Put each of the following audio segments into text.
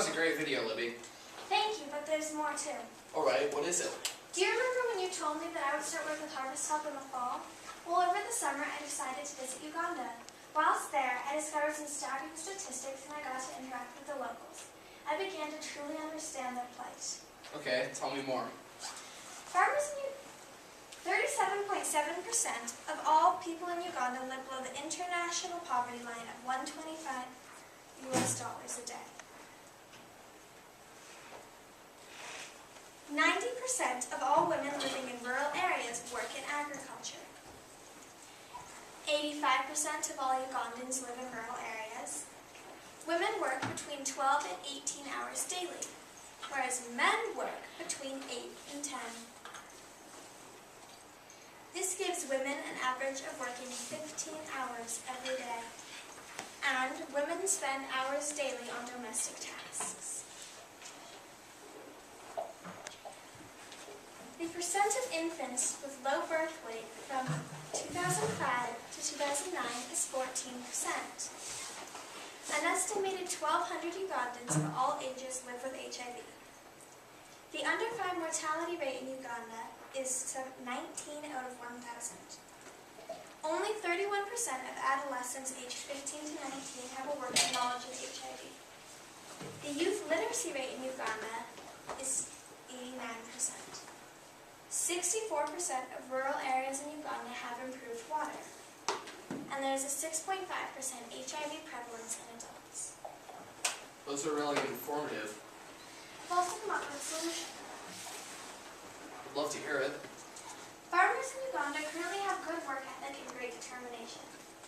was a great video, Libby. Thank you, but there's more too. Alright, what is it? Do you remember when you told me that I would start work with Harvest Help in the fall? Well, over the summer, I decided to visit Uganda. Whilst there, I discovered some staggering statistics and I got to interact with the locals. I began to truly understand their plight. Okay, tell me more. Farmers in 37.7% of all people in Uganda live below the international poverty line of $125 a day. 90% of all women living in rural areas work in agriculture. 85% of all Ugandans live in rural areas. Women work between 12 and 18 hours daily, whereas men work between 8 and 10. This gives women an average of working 15 hours every day, and women spend hours daily on domestic tasks. The percent of infants with low birth weight from 2005 to 2009 is 14%. An estimated 1,200 Ugandans of all ages live with HIV. The under 5 mortality rate in Uganda is 19 out of 1,000. Only 31% of adolescents aged 15 to 19 have a working knowledge of HIV. The youth literacy rate in Uganda is 89%. 64% of rural areas in Uganda have improved water, and there is a 6.5% HIV prevalence in adults. Those are really informative. I've also come up with a solution. I'd love to hear it. Farmers in Uganda currently have good work ethic and great determination,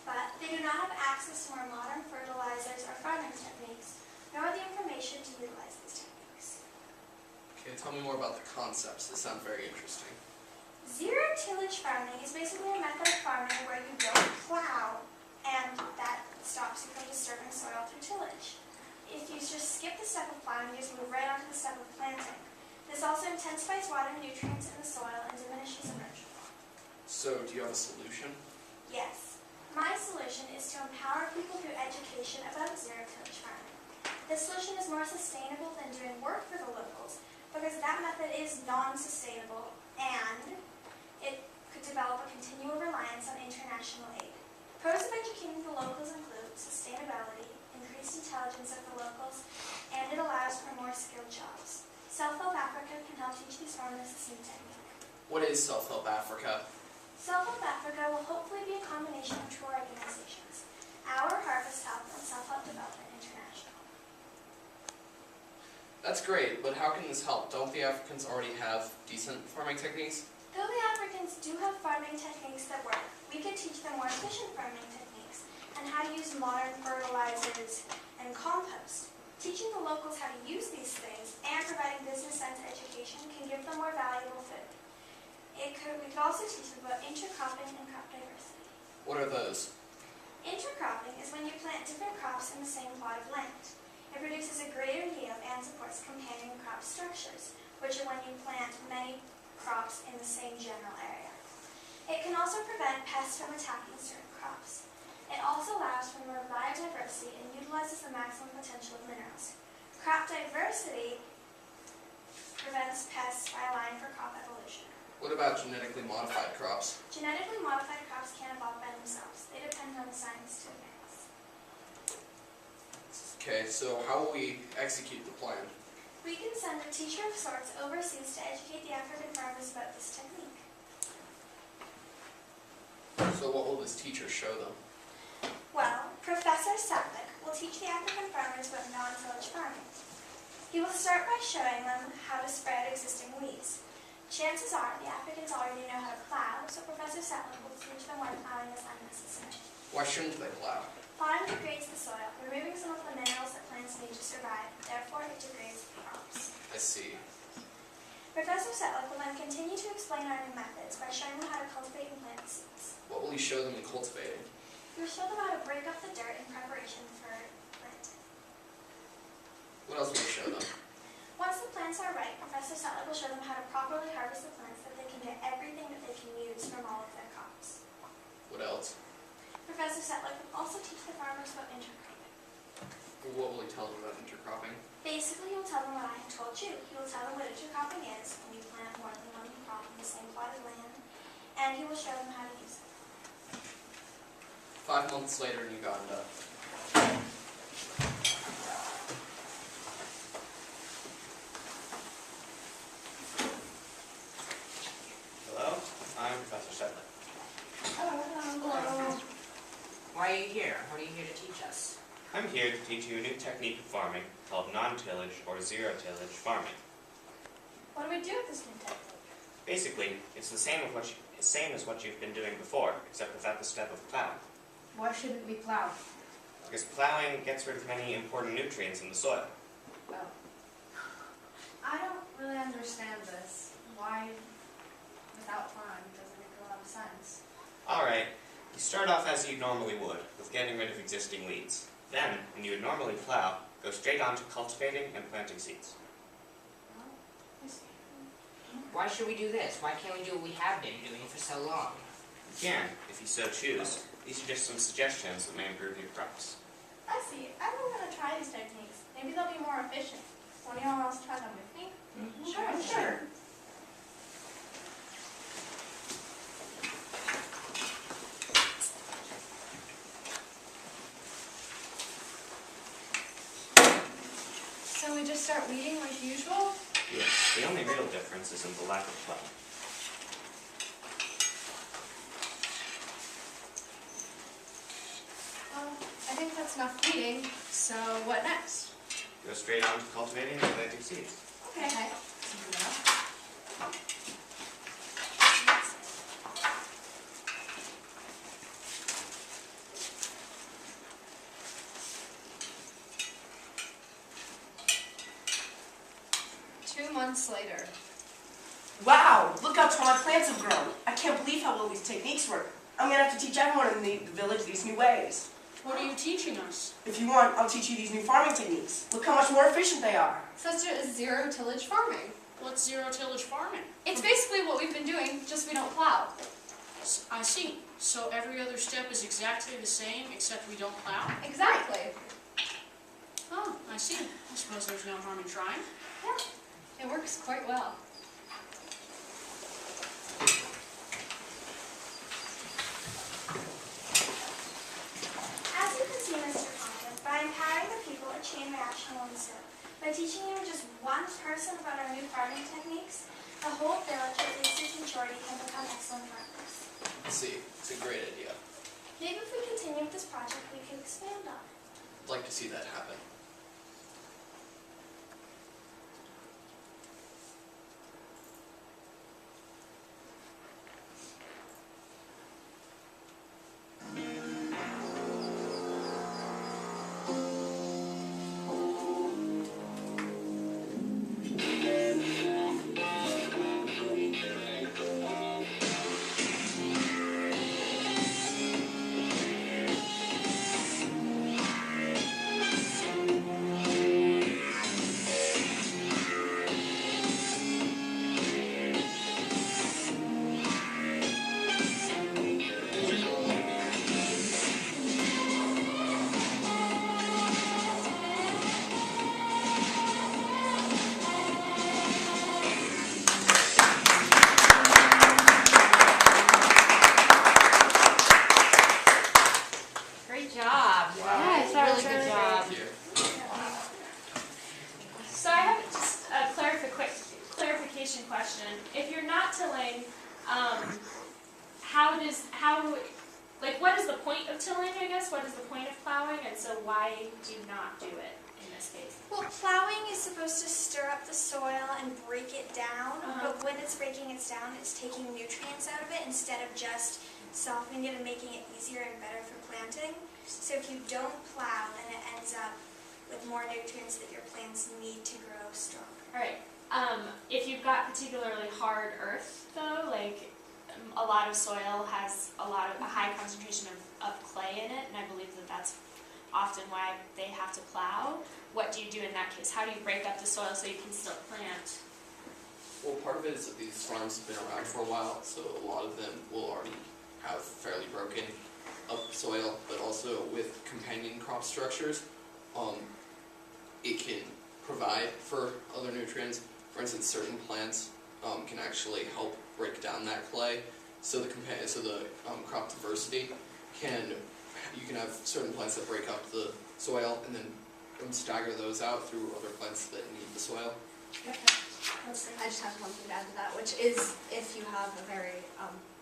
but they do not have access to more modern fertilizers or farming techniques, nor the information to utilize these techniques. Okay, tell me more about the concepts. They sound very interesting. Zero-tillage farming is basically a method of farming where you don't plow, and that stops you from disturbing soil through tillage. If you just skip the step of plowing, you just move right onto the step of planting. This also intensifies water and nutrients in the soil and diminishes erosion. So, do you have a solution? Yes. My solution is to empower people through education about zero-tillage farming. This solution is more sustainable than doing work for the locals, because that method is non-sustainable and it could develop a continual reliance on international aid. Pros of educating the locals include sustainability, increased intelligence of the locals, and it allows for more skilled jobs. Self-Help Africa can help teach these farmers this new technique. What is Self-Help Africa? Self-Help Africa will hopefully be a combination of two organizations, Our Harvest Help and Self-Help Development International. That's great, but how can this help? Don't the Africans already have decent farming techniques? Though the Africans do have farming techniques that work, we could teach them more efficient farming techniques and how to use modern fertilizers and compost. Teaching the locals how to use these things and providing business sense education can give them more valuable food. We could also teach them about intercropping and crop diversity. What are those? Intercropping is when you plant different crops in the same plot of land. It produces a greater yield and supports companion crop structures, which are when you plant many crops in the same general area. It can also prevent pests from attacking certain crops. It also allows for more biodiversity and utilizes the maximum potential of minerals. Crop diversity prevents pests by allowing for crop evolution. What about genetically modified crops? Genetically modified crops can't evolve by themselves. They depend on science to advance. Okay, so how will we execute the plan? We can send a teacher of sorts overseas to educate the African farmers about this technique. So what will this teacher show them? Well, Professor Setlick will teach the African farmers about non-tillage farming. He will start by showing them how to spread existing weeds. Chances are the Africans already know how to plow, so Professor Setlick will teach them why plowing is unnecessary. Why shouldn't they plow? Plowing degrades the soil, removing some of the minerals that plants need to survive. Therefore, it degrades the crops. I see. Professor Setlick will then continue to explain our new methods by showing them how to cultivate and plant the seeds. What will he show them in cultivating? He will show them how to break up the dirt in preparation for planting. What else will he show them? Once the plants are ripe, Professor Setlick will show them how to properly harvest the plants so that they can get everything that they can use from all of their crops. What else? Professor Setlick will also teach the farmers about intercropping. What will he tell them about intercropping? Basically, he'll tell them what I have told you. He will tell them what intercropping is when you plant more than one crop on the same plot of land, and he will show them how to use it. 5 months later in Uganda. Hello, I'm Professor Sedley. Hello. Why are you here? What are you here to teach us? I'm here to teach you a new technique of farming called non-tillage or zero-tillage farming. What do we do with this new technique? Basically, it's the same as what you've been doing before, except without the step of plowing. Why shouldn't we plow? Because plowing gets rid of many important nutrients in the soil. Oh. I don't really understand this. Why, without plowing, doesn't make a lot of sense. Alright, you start off as you normally would, with getting rid of existing weeds. Then, when you would normally plow, go straight on to cultivating and planting seeds. Oh, I see. Why should we do this? Why can't we do what we have been doing for so long? You can, if you so choose. These are just some suggestions that may improve your crops. I see. I'm going to try these techniques. Maybe they'll be more efficient. Want anyone else try them with me? Sure. So we just start weeding like usual? Yes, the only real difference is in the lack of plowing. Well, I think that's enough weeding, so what next? Go straight on to cultivating and planting seeds. Okay. Simple enough. 2 months later. Wow, look how tall my plants have grown. I can't believe how well these techniques work. I'm gonna have to teach everyone in the village these new ways. What are you teaching us? If you want, I'll teach you these new farming techniques. Look how much more efficient they are. Such as zero-tillage farming. What's zero-tillage farming? It's basically what we've been doing, just we don't plow. I see. So every other step is exactly the same, except we don't plow? Exactly. Oh, I see. I suppose there's no harm in trying. Yeah, it works quite well. As you can see, Mr. Conklin, by empowering the people, a chain reaction will ensue. By teaching even just one person about our new farming techniques, the whole village, at least its majority, can become excellent farmers. See, it's a great idea. Maybe if we continue with this project, we could expand on it. I'd like to see that happen. Great job. Yes, Really good job. Thank you. So I have just a clarification question. If you're not tilling, what is the point of tilling, I guess? What is the point of plowing? And so why do you not do it in this case? Well, plowing is supposed to stir up the soil and break it down, but when it's breaking it down, it's taking nutrients out of it instead of just softening it and making it easier and better for planting. So if you don't plow, then it ends up with more nutrients that your plants need to grow stronger. All right. If you've got particularly hard earth, though, like a lot of soil has a high concentration of clay in it, and I believe that that's often why they have to plow. What do you do in that case? How do you break up the soil so you can still plant? Well, part of it is that these farms have been around for a while, so a lot of them will already have fairly broken up soil, but also with companion crop structures, it can provide for other nutrients. For instance, certain plants can actually help break down that clay. So the crop diversity you can have certain plants that break up the soil and then stagger those out through other plants that need the soil. I just have one thing to add to that, which is if you have a very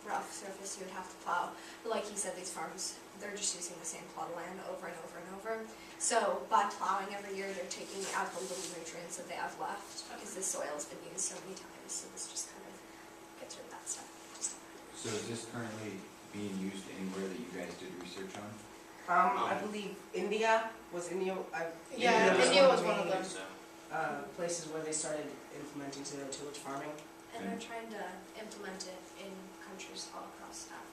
rough surface, you would have to plow. But like he said, these farms, they're just using the same plot of land over and over and over. So by plowing every year, they're taking out the little nutrients that they have left because the soil's been used so many times. So this just kind of gets rid of that stuff. So is this currently being used anywhere that you guys did research on? I believe India was Yeah, India was one of them. So, places where they started implementing zero tillage farming. And they're trying to implement it in countries all across Africa.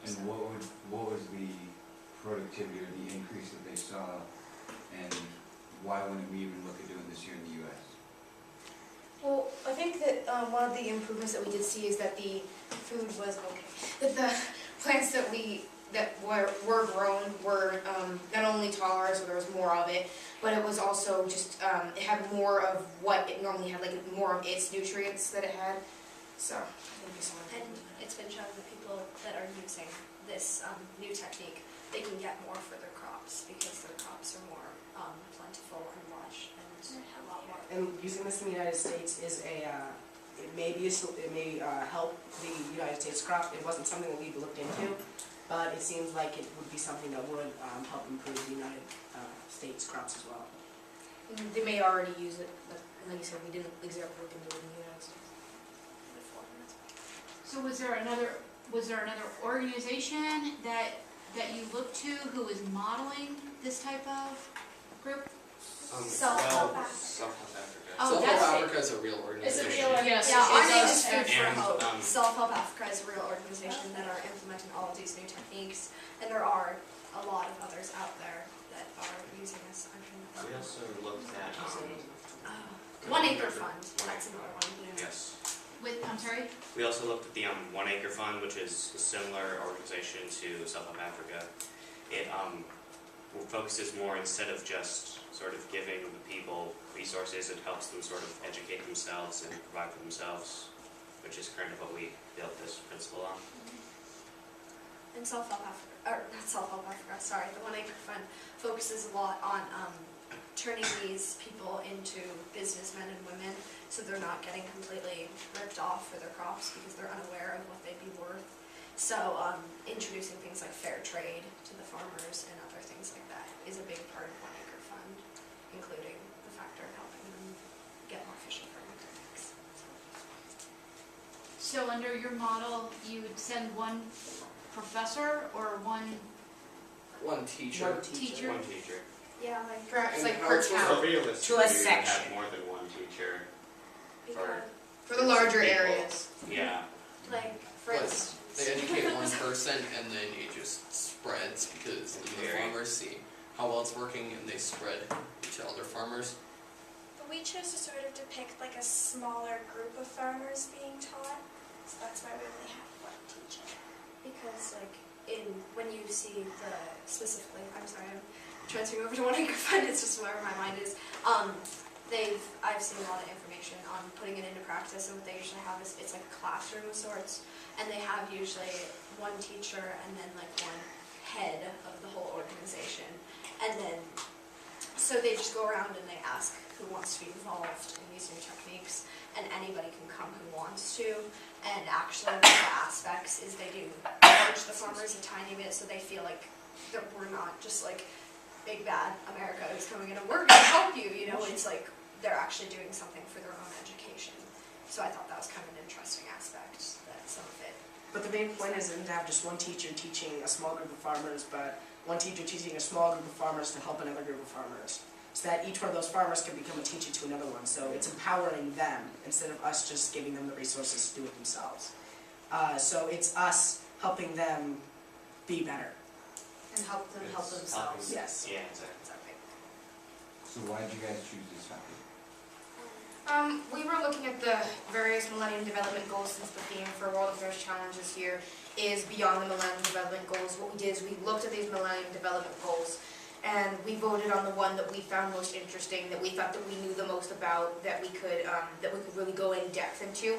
And So- what was the productivity or the increase that they saw, and why wouldn't we even look at doing this here in the US? Well, I think that one of the improvements that we did see is that the food was okay. That the plants that were grown were not only taller, so there was more of it, but it was also just it had more of what it normally had, like more of its nutrients that it had. So I think we saw an And improvement. it's been shown that people that are using this new technique, they can get more for their crops because their crops are more plentiful and lush and a lot more. And using this in the United States is it may help the United States crop. It wasn't something that we've looked into, but it seems like it would be something that would help improve the United States crops as well. They may already use it, but like you said, we didn't exactly look into it in the United States. So was there another organization that you looked to who was modeling this type of group? Self-help well, Africa. Self-help Africa. Oh, Self-Help that's it. Africa is a real organization. Yes, Yeah, our it name is. is Food for And, Hope. Self-Help Africa is a real organization that are implementing all of these new techniques, and there are a lot of others out there that are using this. We also looked at, 1 Acre Fund, that's another one. yes. I'm sorry? We also looked at the 1 Acre Fund, which is a similar organization to Self-Help Africa. It focuses more, instead of just sort of giving the people resources, it helps them sort of educate themselves and provide for themselves, which is kind of what we built this principle on. And Self-Help Africa, or not Self-Help Africa, sorry, the 1 Acre Fund focuses a lot on turning these people into businessmen and women, so they're not getting completely ripped off for their crops because they're unaware of what they'd be worth. So introducing things like fair trade to the farmers and other things like that is a big part of 1 Acre Fund, including the factor of helping them get more efficient farming techniques. So under your model, you would send one professor or one One teacher. teacher? One teacher. Yeah, like Perhaps And like how per it's town. So realistically, To a we would have section. more than one teacher. because, For the larger People. areas. Yeah. like for But instance, they educate one person and then it just spreads because the Very. farmers see how well it's working and they spread to other farmers. but we chose to sort of depict like a smaller group of farmers being taught, so that's why we only have one teacher. Because like when you see specifically, I'm sorry, I'm transferring over to 1 Acre Fund, it's just wherever my mind is. I've seen a lot of information on putting it into practice, and what they usually have is it's like a classroom of sorts, and they have usually one teacher and then like one head of the whole organization, and then so they just go around and they ask who wants to be involved in these new techniques, and anybody can come who wants to. And actually, one of the aspects is they do charge the farmers a tiny bit, so they feel like that we're not just like big bad America who's coming in and we're going to help you. You know, it's like they're actually doing something for their own education. So I thought that was kind of an interesting aspect, that some of it. But the main point isn't to have just one teacher teaching a small group of farmers, but one teacher teaching a small group of farmers to help another group of farmers. So that each one of those farmers can become a teacher to another one. So it's empowering them instead of us just giving them the resources to do it themselves. So it's us helping them be better. And help them help It's themselves. Yes. Yeah, exactly. Exactly. So why did you guys choose this topic? We were looking at the various Millennium Development Goals, since the theme for World Affairs Challenge this year is beyond the Millennium Development Goals. What we did is we looked at these Millennium Development Goals and we voted on the one that we found most interesting, that we thought that we knew the most about, that we could really go in depth into.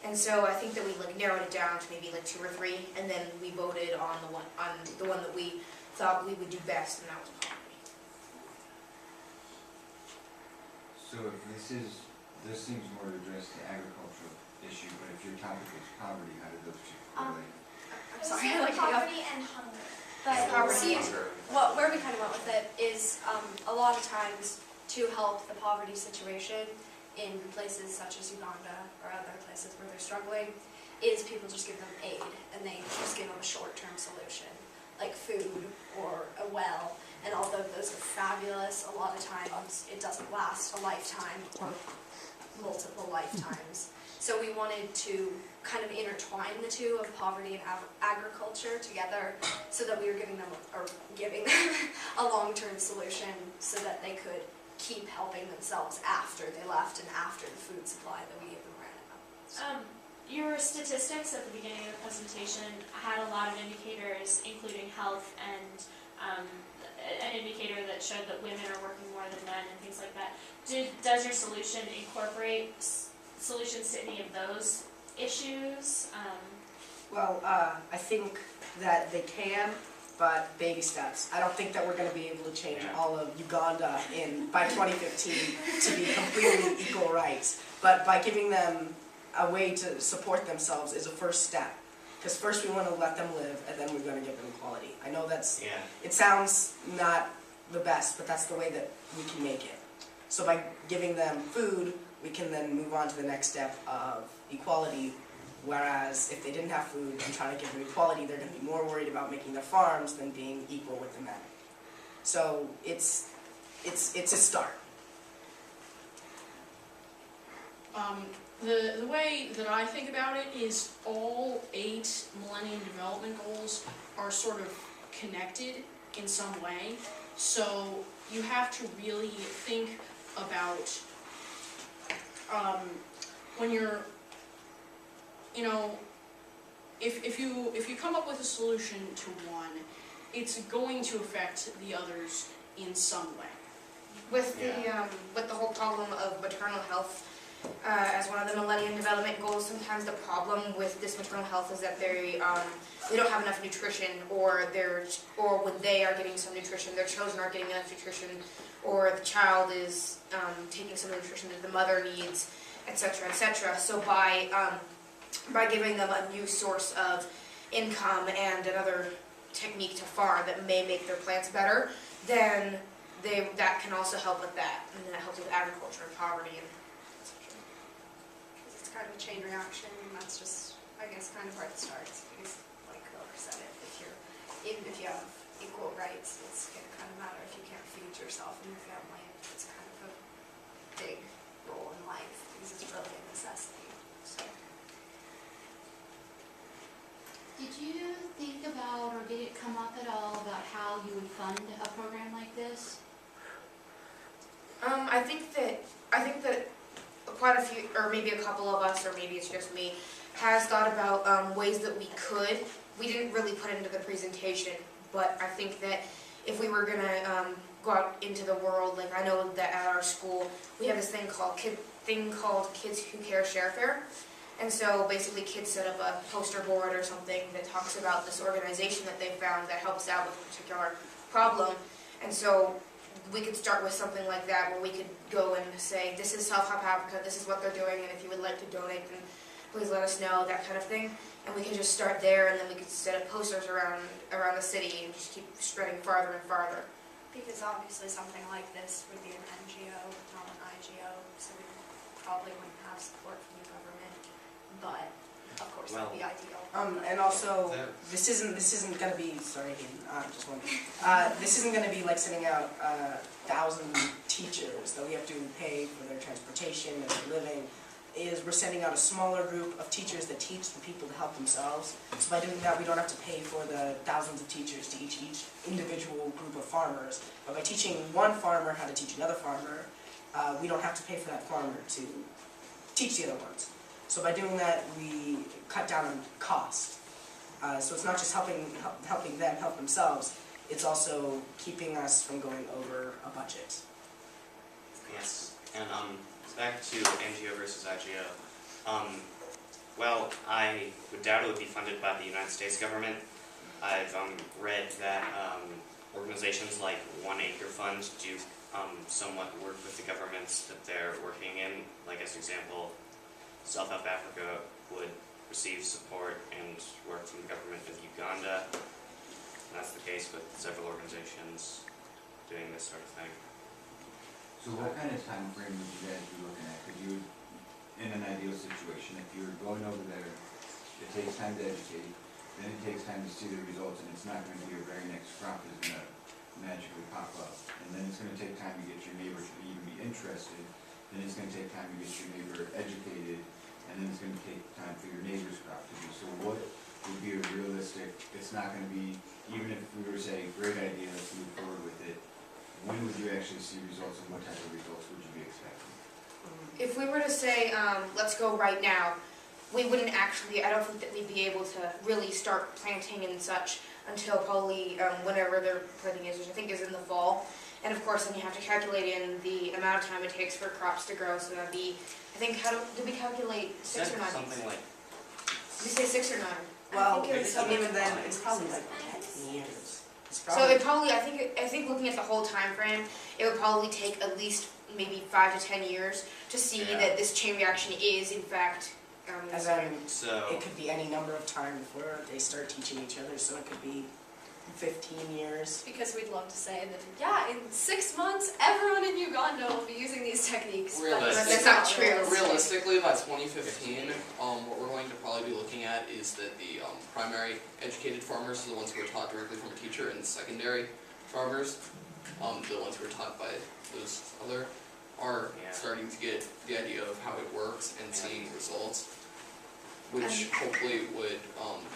And so I think that we like narrowed it down to maybe like 2 or 3, and then we voted on the one that we thought we would do best, and that was poverty. So if this seems more to address the agricultural issue, but if your topic is poverty, how do those two correlate? It was Sorry, I like to go. poverty and hunger. Yeah, But poverty see, and hunger. where we kind of went with it is a lot of times to help the poverty situation in places such as Uganda or other places where they're struggling, is people just give them aid and they just give them a short-term solution, like food or a well. And although those are fabulous, a lot of times it doesn't last a lifetime or multiple lifetimes. So we wanted to kind of intertwine the two of poverty and agriculture together so that we were giving them a long-term solution so that they could keep helping themselves after they left and after the food supply that we even ran out. Your statistics at the beginning of the presentation had a lot of indicators, including health and an indicator that showed that women are working more than men and things like that. Does your solution incorporate solutions to any of those issues? Well, I think that they can, but baby steps. I don't think that we're going to be able to change all of Uganda by 2015 to be completely equal rights. But by giving them a way to support themselves is a first step. Because first we want to let them live, and then we're going to give them equality. I know it sounds not the best, but that's the way that we can make it. So by giving them food, we can then move on to the next step of equality. Whereas if they didn't have food and trying to give them equality, they're going to be more worried about making their farms than being equal with the men. So it's a start. The way that I think about it is all 8 Millennium Development Goals are sort of connected in some way. So you have to really think about when you're, if you come up with a solution to one, it's going to affect the others in some way. With the whole problem of maternal health, as one of the Millennium Development Goals, sometimes the problem with this maternal health is that they don't have enough nutrition, or when they are getting some nutrition, their children aren't getting enough nutrition, or the child is taking some of the nutrition that the mother needs, etc., etc. So by giving them a new source of income and another technique to farm that may make their plants better, then that can also help with that, and that helps with agriculture and poverty and etc. It's kind of a chain reaction, and that's just, I guess, kind of where it starts. Because, like Coke said it, even if you have equal rights, it's going to kind of matter if you can't feed yourself and your family. It's kind of a big role in life because it's really a necessity. So. Did you think about, or did it come up at all about how you would fund a program like this? I think that quite a few, or maybe a couple of us, or maybe it's just me, has thought about ways that we could. We didn't really put it into the presentation, but I think that if we were gonna go out into the world, like I know that at our school we have this thing called Kids Who Care Share Fair. And so basically kids set up a poster board or something that talks about this organization that they found that helps out with a particular problem. And so we could start with something like that where we could go and say, this is Self-Help Africa, this is what they're doing, and if you would like to donate, then please let us know, that kind of thing. And we could just start there, and then we could set up posters around the city and just keep spreading farther and farther. Because obviously something like this would be an NGO, not an IGO, so we probably wouldn't have support from the government, but of course that'd be ideal. And also, this isn't going to be, sorry, just one. This isn't going to be like sending out 1,000 teachers that we have to pay for their transportation and their living. We're sending out a smaller group of teachers that teach the people to help themselves. So by doing that, we don't have to pay for the thousands of teachers to each individual group of farmers. But by teaching one farmer how to teach another farmer, we don't have to pay for that farmer to teach the other ones. So by doing that, we cut down on cost. So it's not just helping them help themselves, it's also keeping us from going over a budget. Yes, and back to NGO versus IGO. Well, I would doubt it would be funded by the United States government. I've read that organizations like One Acre Fund do somewhat work with the governments that they're working in. Like as an example, South Africa would receive support and work from the government of Uganda. And that's the case with several organizations doing this sort of thing. So what kind of time frame would you guys be looking at? Because you would, in an ideal situation, if you're going over there, it takes time to educate, then it takes time to see the results, and it's not going to be your very next crop is going to magically pop up. And then it's going to take time to get your neighbor to even be interested, then it's going to take time to get your neighbor educated, and then it's going to take time for your neighbor's crop to do. So what would be a realistic, it's not going to be, even if we were to say, great idea, let's move forward with it, when would you actually see results, and what type of results would you be expecting? If we were to say, let's go right now, we wouldn't actually, I don't think that we'd be able to really start planting and such until probably whenever their planting is, which I think is in the fall. And of course, then you have to calculate in the amount of time it takes for crops to grow, so that'd be, I think, did we calculate 6 or 9? Something like, Did we say 6 or 9? Well, I think it was even then, it's probably like 10 years. It's So probably, it probably, I think looking at the whole time frame, it would probably take at least maybe 5 to 10 years to see Yeah. that this chain reaction is in fact. and then so, it could be any number of times before they start teaching each other, so it could be 15 years. Because we'd love to say that, yeah, in 6 months, everyone in Uganda will be using these techniques. But That's not true. Realistically, by 2015, what we're going to probably be looking at is that the primary educated farmers are the ones who are taught directly from a teacher, and the secondary farmers, the ones who are taught by those other, are Yeah. starting to get the idea of how it works and seeing results, which hopefully would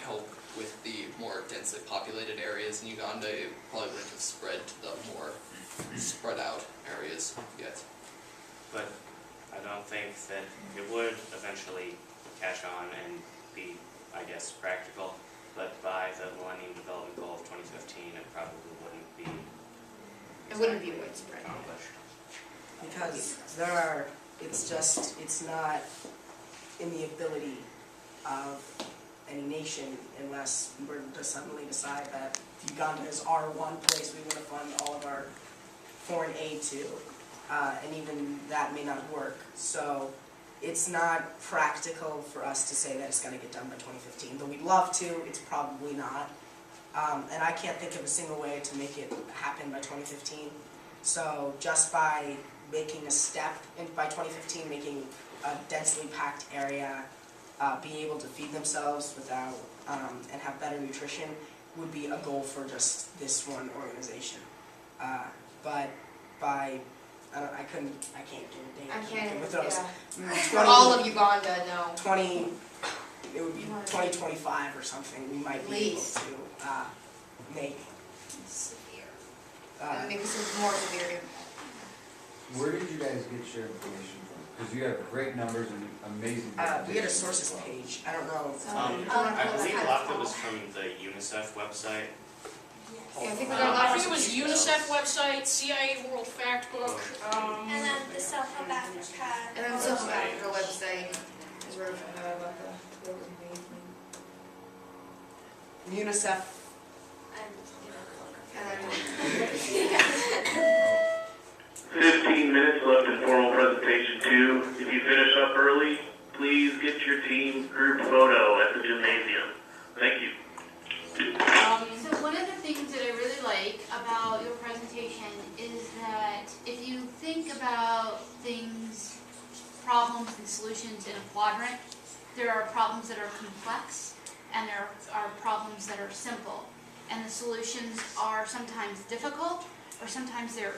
help with the more densely populated areas in Uganda. It probably wouldn't have spread to the more spread out areas yet. but I don't think that it would eventually catch on and be, I guess, practical. But by the Millennium Development Goal of 2015, it probably wouldn't be. It wouldn't be exactly widespread. accomplished. Because it's not in the ability of any nation unless we were to suddenly decide that Uganda is our one place we want to fund all of our foreign aid to, and even that may not work. So it's not practical for us to say that it's going to get done by 2015. Though we'd love to, it's probably not. And I can't think of a single way to make it happen by 2015. So just by making a step, and by 2015 making a densely packed area be able to feed themselves without and have better nutrition would be a goal for just this one organization. But by I can't do a date. I can't, with those. yeah. For all of Uganda, no. 20, it would be 2025 or something. We might be able Least. to make. Severe. Uh, Maybe some more severe. Where did you guys get your information from? Because you have great numbers and amazing we had a presentations. sources page. I don't know. I believe a lot of it was from the UNICEF website. Yeah, I think we got a lot I of think it was UNICEF website, CIA World Factbook, And then the South of Africa. And then South Africa website is where we found out about the global engagement. UNICEF. And then 15 minutes left in formal presentation 2. If you finish up early, please get your team group photo at the gymnasium. Thank you. So one of the things that I really like about your presentation is that if you think about things, problems and solutions in a quadrant, there are problems that are complex and there are problems that are simple. And the solutions are sometimes difficult or sometimes they're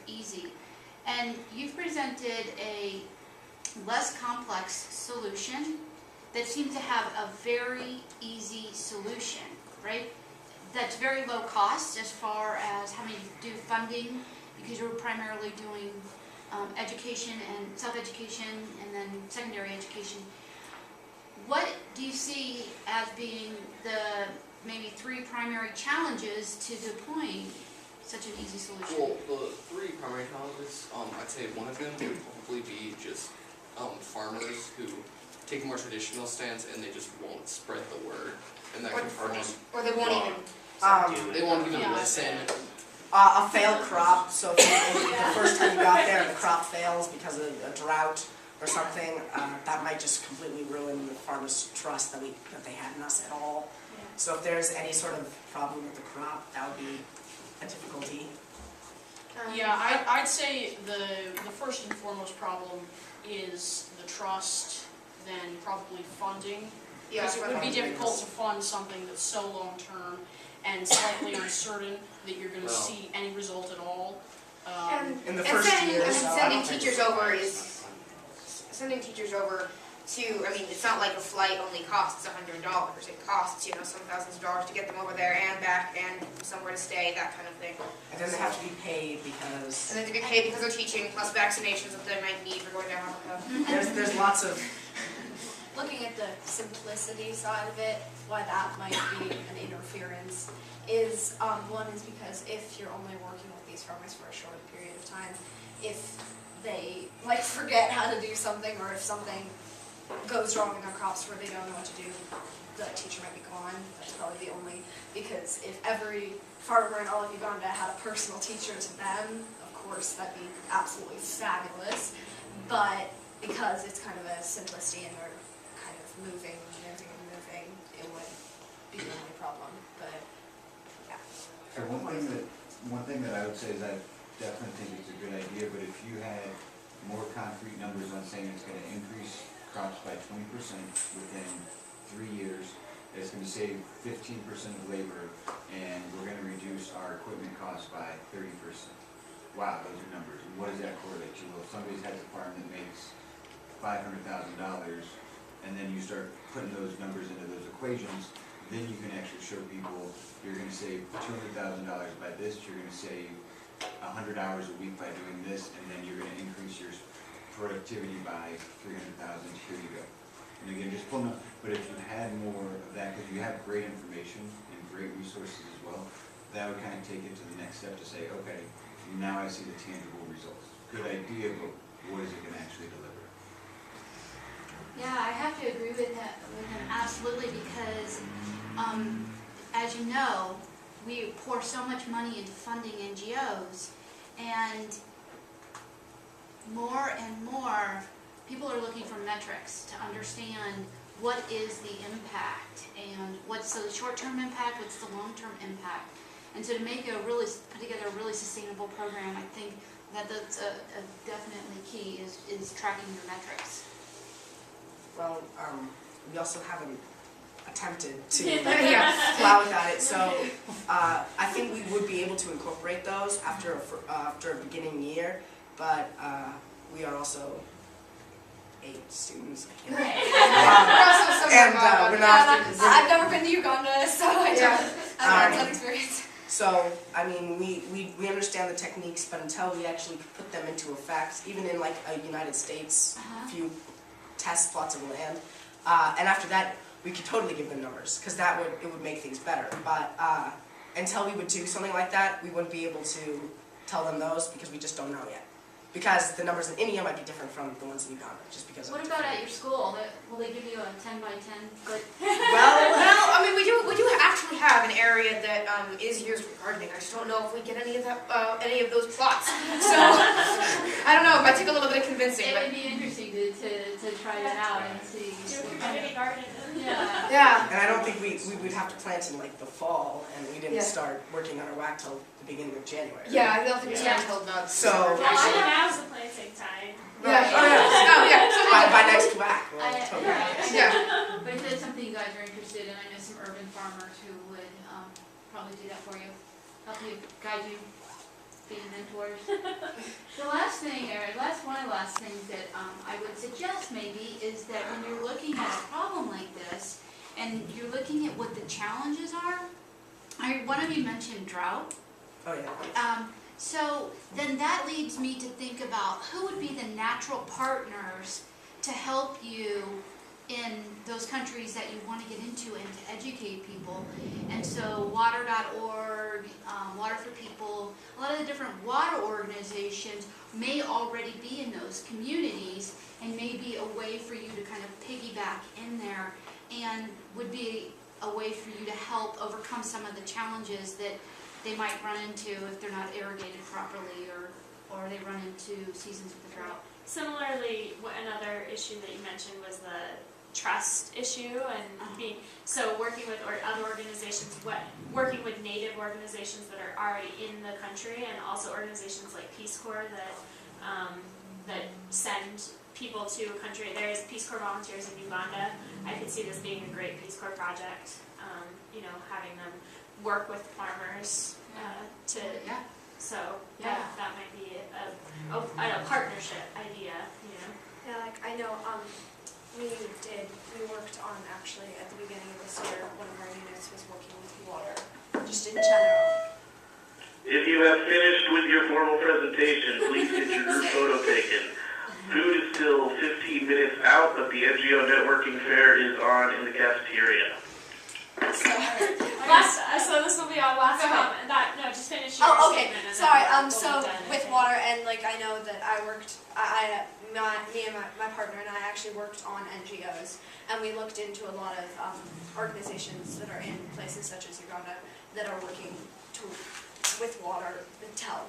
easy. And you've presented a less complex solution that seems to have a very easy solution, right? That's very low cost as far as having to do funding, because you're primarily doing education and self-education and then secondary education. What do you see as being the maybe 3 primary challenges to the point, such an easy solution. Well, the 3 primary challenges, I'd say one of them would probably be just farmers who take a more traditional stance and they just won't spread the word, and that can cause Or they won't even. they won't even Yeah. listen. A failed crop, so if the first time you got there, the crop fails because of a drought or something, that might just completely ruin the farmer's trust that they had in us at all. So if there's any sort of problem with the crop, that would be a difficulty. Yeah, I'd say the first and foremost problem is the trust, then probably funding. Yeah, Because it would be funding. difficult to fund something that's so long-term and slightly uncertain that you're gonna Well. see any result at all. In the And first sending, year, I mean, so I sending don't think teachers it's- over is, sending teachers over to, I mean, it's not like a flight only costs $100. It costs, some thousands of dollars to get them over there and back and somewhere to stay, that kind of thing. And then they have to be paid because And then to be paid because they're teaching, plus vaccinations that they might need for going to Africa. there's lots of, Looking at the simplicity side of it, why that might be an interference is, one is because if you're only working with these farmers for a short period of time, if they forget how to do something, or if something goes wrong in their crops where they don't know what to do, the teacher might be gone. That's probably the only, because if every farmer in all of Uganda had a personal teacher to them, of course that'd be absolutely fabulous. But because it's kind of a simplicity and they're kind of moving, it would be the only problem. But yeah. So one thing that I would say is I definitely think it's a good idea, but if you had more concrete numbers on saying it's gonna increase crops by 20% within 3 years, it's gonna save 15% of labor, and we're gonna reduce our equipment costs by 30%. Wow, those are numbers. And what does that correlate to? Well, if somebody has a farm that makes $500,000, and then you start putting those numbers into those equations, then you can actually show people you're gonna save $200,000 by this, you're gonna save 100 hours a week by doing this, and then you're gonna increase your productivity by 300,000, here you go. And again, just pulling up, but if you had more of that, because you have great information and great resources as well, that would kind of take it to the next step to say, okay, now I see the tangible results. Good idea, but what is it gonna actually deliver? Yeah, I have to agree with him absolutely, because as you know, we pour so much money into funding NGOs, and more people are looking for metrics to understand what is the impact and what's the short-term impact, what's the long-term impact. And so to put together a really sustainable program, I think that's a definitely key is tracking your metrics. well, we also haven't attempted to Yeah. plow without it, so I think we would be able to incorporate those after a beginning year, but we are also 8 students. I can't. We're also somewhere And about we're one. not. I've never been to Uganda, so I don't have that experience. So, I mean, we understand the techniques, but until we actually put them into effect, even in like a United States, few test plots of land, and after that, we could totally give them numbers, because it would make things better. But until we would do something like that, we wouldn't be able to tell them those, because we just don't know yet. Because the numbers in India might be different from the ones in Uganda, just because of What about at your school? Will they give you a 10 by 10 foot? Well, I mean, we do actually have an area that is used for gardening. I just don't know if we get any of those plots. So I don't know. It might take a little bit of convincing. It But would be interesting to try that out and see. Do a community garden. Yeah. yeah. And I don't think we would have to plant in like the fall, and we didn't Yeah. start working on our whack till the beginning of January. Yeah, I don't think it's Yeah. until about So- Well, December. now's the planting time. Yeah. Oh, yeah. Oh, yeah. By next whack, we'll I- totally. Yeah. But if it's something you guys are interested in, I know some urban farmers who would probably do that for you, help you, guide you, be mentors. The last thing, or one of the last things that I would suggest maybe is that when you're looking at a problem like this, and you're looking at what the challenges are, one of you mentioned drought. Oh yeah. So then that leads me to think about who would be the natural partners to help you in those countries that you want to get into and to educate people. And so water.org, Water for People, a lot of the different water organizations may already be in those communities and may be a way for you to kind of piggyback in there, and would be a way for you to help overcome some of the challenges that they might run into if they're not irrigated properly, or they run into seasons of the drought. Similarly, another issue that you mentioned was the trust issue and being, so working with other organizations, working with native organizations that are already in the country, and also organizations like Peace Corps that send people to a country. There's Peace Corps volunteers in Uganda. I could see this being a great Peace Corps project, having them work with farmers so that might be a partnership idea, Yeah, like I know, we worked on actually at the beginning of this year, one of our units was working with water, just in general. If you have finished with your formal presentation, please get your group photo taken. Food is still 15 minutes out, but the NGO networking fair is on in the cafeteria. So this will be our last comment. Just finish your Okay. statement. And Sorry. then we'll So be done. with water, and I know that me and my partner and I actually worked on NGOs, and we looked into a lot of organizations that are in places such as Uganda that are working with water,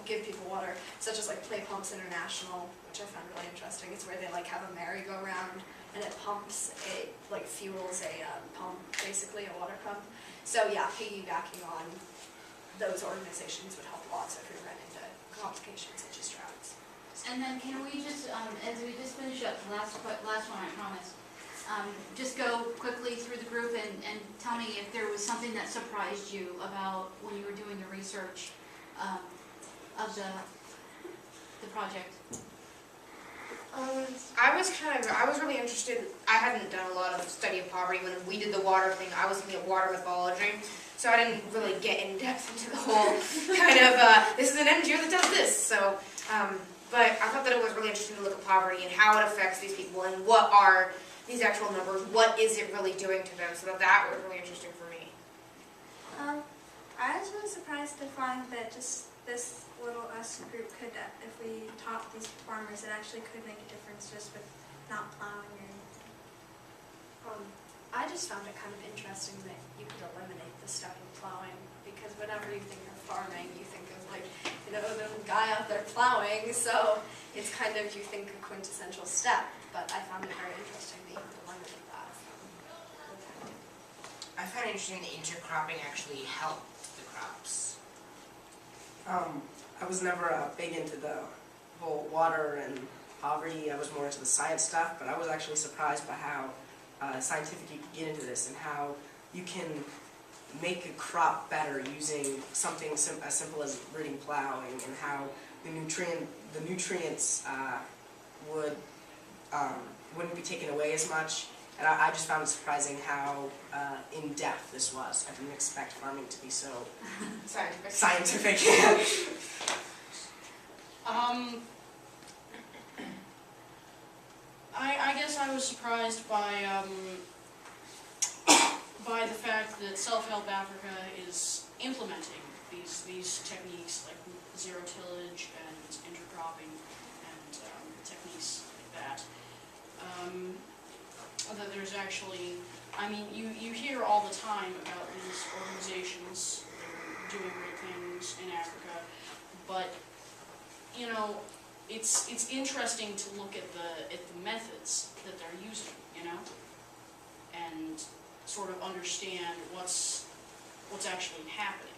give people water, such as Play Pumps International, which I found really interesting. It's where they have a merry-go-round, and it pumps, fuels a pump, basically a water pump. So yeah, piggybacking on those organizations would help a lot, so if we run into complications such as droughts. And then can we just, as we just finish up, the last one, I promise, just go quickly through the group and tell me if there was something that surprised you about when you were doing the research of the project. I was really interested. I hadn't done a lot of study of poverty when we did the water thing. I was looking at water mythology, so I didn't really get in depth into the whole kind of this is an NGO that does this. So, but I thought that it was really interesting to look at poverty and how it affects these people and what are these actual numbers. What is it really doing to them? So that was really interesting for me. I was really surprised to find that just this little us group could, if we taught these farmers, it actually could make a difference just with not plowing I just found it kind of interesting that you could eliminate the step of plowing, because whenever you think of farming, you think of the guy out there plowing, so it's kind of, you think a quintessential step, but I found it very interesting that you could eliminate that. I found it interesting that intercropping actually helped the crops. I was never big into the whole water and poverty. I was more into the science stuff, but I was actually surprised by how scientific you can get into this and how you can make a crop better using something as simple as rooting plowing, and how the nutrients wouldn't be taken away as much. And I just found it surprising how in-depth this was. I didn't expect farming to be so scientific. I guess I was surprised by the fact that Self-Help Africa is implementing these techniques like zero tillage and intercropping and techniques like that. That there's actually, you hear all the time about these organizations that are doing great things in Africa, but it's interesting to look at the methods that they're using, and sort of understand what's actually happening,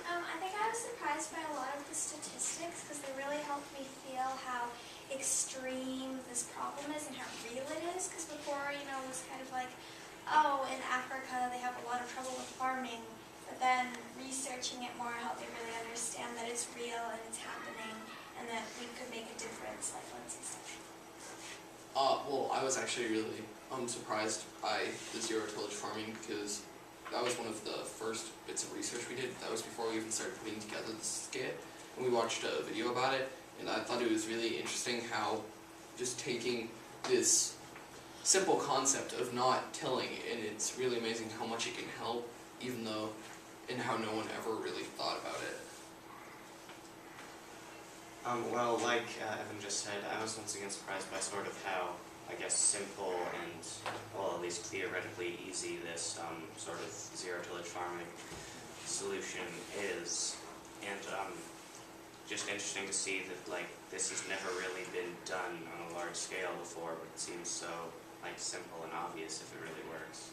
I think I was surprised by a lot of the statistics, because they really helped me feel how extreme this problem is and how real it is, because before, it was kind of like, oh, in Africa they have a lot of trouble with farming, but then researching it more helped me really understand that it's real and it's happening, and that we could make a difference, like Lindsay said. Well, I was actually really surprised by the zero tillage farming, because that was one of the first bits of research we did. That was before we even started putting together the skit, and we watched a video about it, and I thought it was really interesting how just taking this simple concept of not tilling, and it's really amazing how much it can help, even though, and how no one ever really thought about it. Well, like Evan just said, I was once again surprised by sort of how, I guess, simple and, well, at least theoretically easy this sort of zero-tillage farming solution is. And just interesting to see that, like, this has never really been done on a large scale before, but it seems so, like, simple and obvious if it really works.